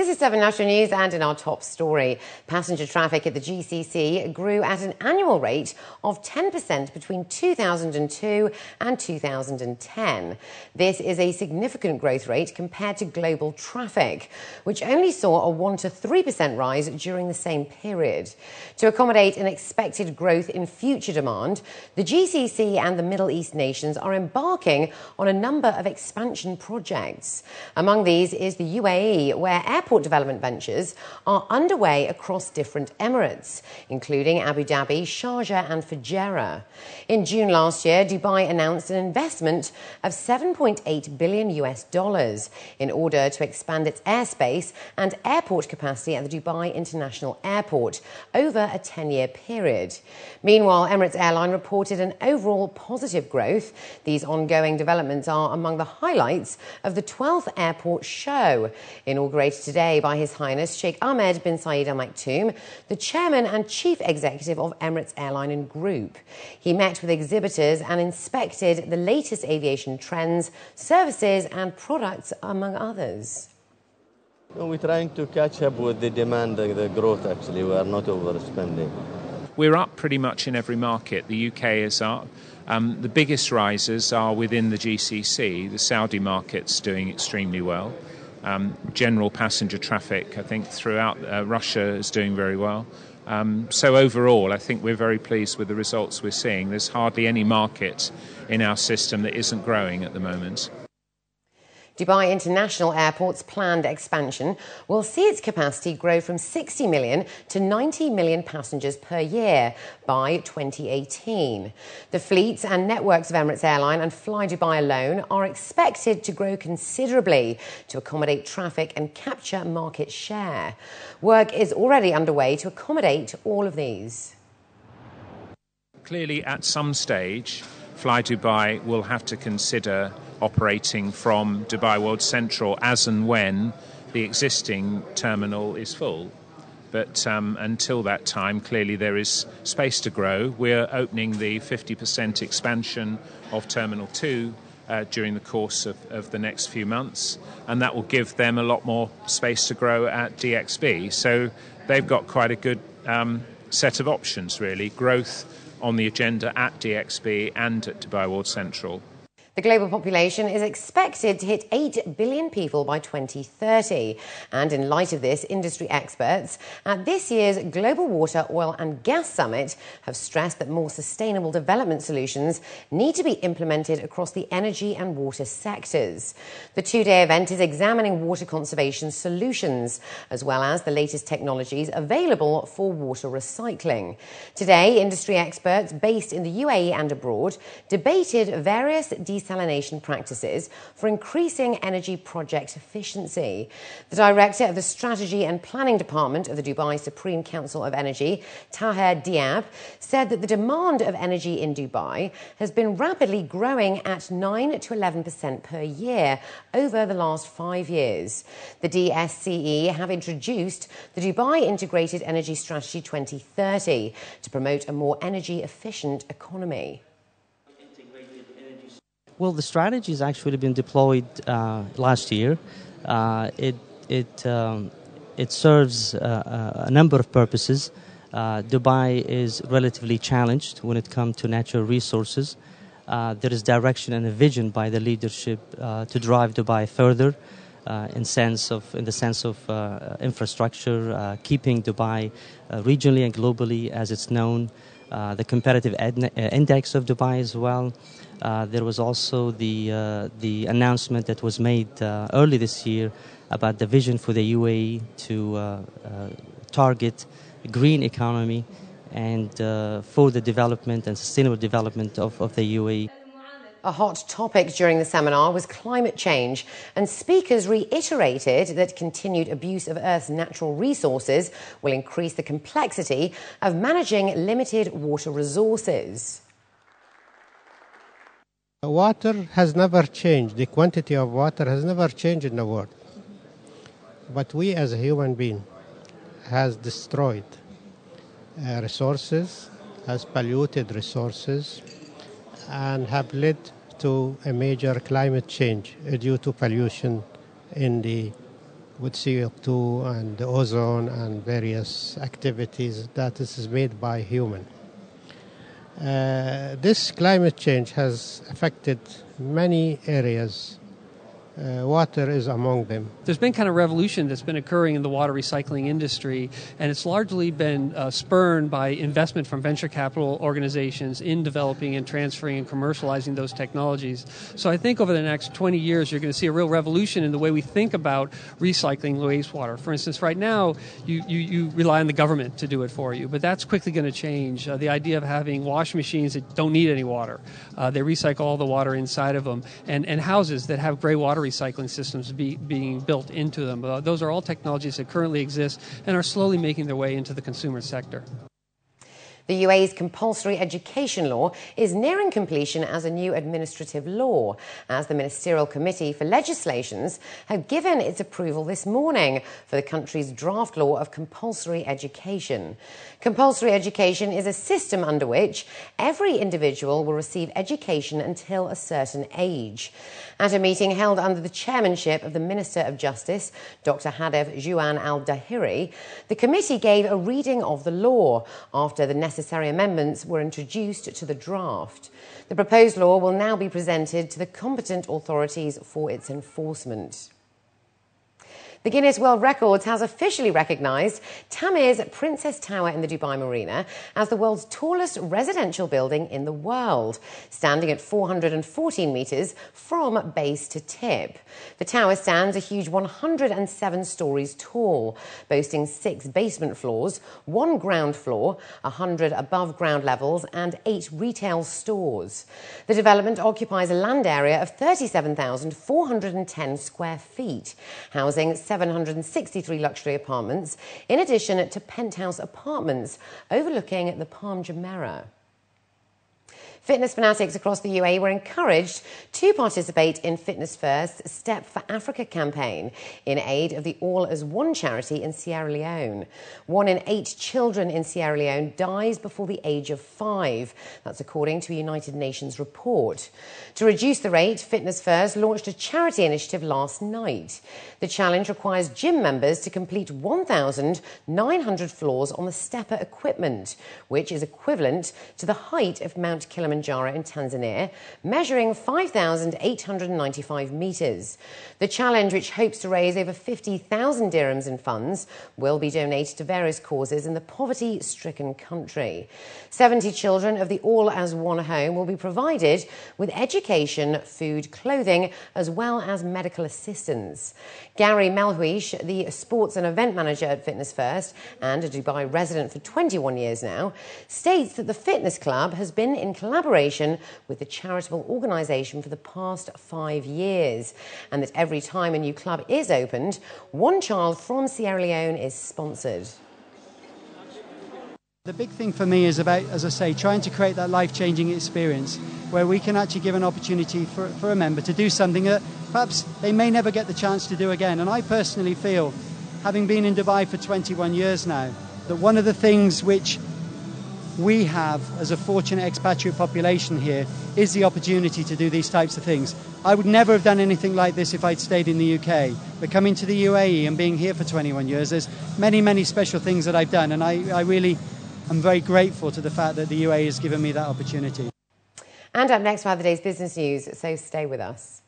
This is 7 National News, and in our top story, passenger traffic at the GCC grew at an annual rate of 10% between 2002 and 2010. This is a significant growth rate compared to global traffic, which only saw a 1 to 3% rise during the same period. To accommodate an expected growth in future demand, the GCC and the Middle East nations are embarking on a number of expansion projects. Among these is the UAE, where airport development ventures are underway across different emirates, including Abu Dhabi, Sharjah and Fujairah. In June last year, Dubai announced an investment of $7.8 billion in order to expand its airspace and airport capacity at the Dubai International Airport over a 10-year period. Meanwhile, Emirates Airline reported an overall positive growth. These ongoing developments are among the highlights of the 12th airport show, inaugurated today by His Highness Sheikh Ahmed bin Zayed Al Maktoum, the chairman and chief executive of Emirates Airline and Group. He met with exhibitors and inspected the latest aviation trends, services and products, among others. We're trying to catch up with the demand, the growth actually. We are not overspending. We're up pretty much in every market. The UK is up. The biggest risers are within the GCC. The Saudi market's doing extremely well. General passenger traffic, I think, throughout Russia is doing very well. So overall, I think we're very pleased with the results we're seeing. There's hardly any market in our system that isn't growing at the moment. Dubai International Airport's planned expansion will see its capacity grow from 60 million to 90 million passengers per year by 2018. The fleets and networks of Emirates Airline and Fly Dubai alone are expected to grow considerably to accommodate traffic and capture market share. Work is already underway to accommodate all of these. Clearly, at some stage, Fly Dubai will have to consider operating from Dubai World Central as and when the existing terminal is full. But until that time, clearly there is space to grow. We're opening the 50% expansion of Terminal 2 during the course of the next few months, and that will give them a lot more space to grow at DXB. So they've got quite a good set of options, really. Growth on the agenda at DXB and at Dubai World Central. The global population is expected to hit 8 billion people by 2030. And in light of this, industry experts at this year's Global Water, Oil and Gas Summit have stressed that more sustainable development solutions need to be implemented across the energy and water sectors. The two-day event is examining water conservation solutions, as well as the latest technologies available for water recycling. Today, industry experts based in the UAE and abroad debated various desalination practices for increasing energy project efficiency. The director of the Strategy and Planning Department of the Dubai Supreme Council of Energy, Taher Diab, said that the demand of energy in Dubai has been rapidly growing at 9 to 11% per year over the last 5 years. The DSCE have introduced the Dubai Integrated Energy Strategy 2030 to promote a more energy-efficient economy. Well, the strategy has actually been deployed last year. It serves a number of purposes. Dubai is relatively challenged when it comes to natural resources. There is direction and a vision by the leadership to drive Dubai further in the sense of infrastructure, keeping Dubai regionally and globally as it's known. The competitive index of Dubai as well. There was also the announcement that was made early this year about the vision for the UAE to target green economy and for the development and sustainable development of the UAE. A hot topic during the seminar was climate change, and speakers reiterated that continued abuse of Earth's natural resources will increase the complexity of managing limited water resources. Water has never changed. The quantity of water has never changed in the world. But we as a human being has destroyed resources, has polluted resources, and have led to a major climate change due to pollution in the with CO2 and the ozone and various activities that is made by human. This climate change has affected many areas. Water is among them. There's been kind of revolution that's been occurring in the water recycling industry, and it's largely been spurred by investment from venture capital organizations in developing and transferring and commercializing those technologies. So I think over the next 20 years, you're going to see a real revolution in the way we think about recycling wastewater. For instance, right now, you rely on the government to do it for you, but that's quickly going to change. The idea of having washing machines that don't need any water, they recycle all the water inside of them, and houses that have gray water recycling systems being built into them. Those are all technologies that currently exist and are slowly making their way into the consumer sector. The UAE's Compulsory Education Law is nearing completion as a new administrative law, as the Ministerial Committee for Legislations have given its approval this morning for the country's draft law of compulsory education. Compulsory education is a system under which every individual will receive education until a certain age. At a meeting held under the chairmanship of the Minister of Justice, Dr. Hadef Juan al-Dahiri, the committee gave a reading of the law after the necessary amendments were introduced to the draft. The proposed law will now be presented to the competent authorities for its enforcement. The Guinness World Records has officially recognised Tamir's Princess Tower in the Dubai Marina as the world's tallest residential building in the world, standing at 414 metres from base to tip. The tower stands a huge 107 stories tall, boasting 6 basement floors, 1 ground floor, 100 above ground levels and 8 retail stores. The development occupies a land area of 37,410 square feet, housing 763 luxury apartments, in addition to penthouse apartments overlooking the Palm Jumeirah. Fitness fanatics across the UAE were encouraged to participate in Fitness First's Step for Africa campaign in aid of the All as One charity in Sierra Leone. 1 in 8 children in Sierra Leone dies before the age of 5. That's according to a United Nations report. To reduce the rate, Fitness First launched a charity initiative last night. The challenge requires gym members to complete 1,900 floors on the stepper equipment, which is equivalent to the height of Mount Kilimanjaro in Tanzania, measuring 5,895 metres. The challenge, which hopes to raise over 50,000 dirhams in funds, will be donated to various causes in the poverty-stricken country. 70 children of the All as One home will be provided with education, food, clothing, as well as medical assistance. Gary Melhuish, the sports and event manager at Fitness First and a Dubai resident for 21 years now, states that the fitness club has been in collaboration with the charitable organisation for the past 5 years, and that every time a new club is opened, 1 child from Sierra Leone is sponsored. The big thing for me is about, as I say, trying to create that life-changing experience where we can actually give an opportunity for a member to do something that perhaps they may never get the chance to do again. And I personally feel, having been in Dubai for 21 years now, that one of the things which we have as a fortunate expatriate population here is the opportunity to do these types of things. I would never have done anything like this if I'd stayed in the UK, but coming to the UAE and being here for 21 years, there's many, many special things that I've done, and I really am very grateful to the fact that the UAE has given me that opportunity. And up next, we have the day's business news, so stay with us.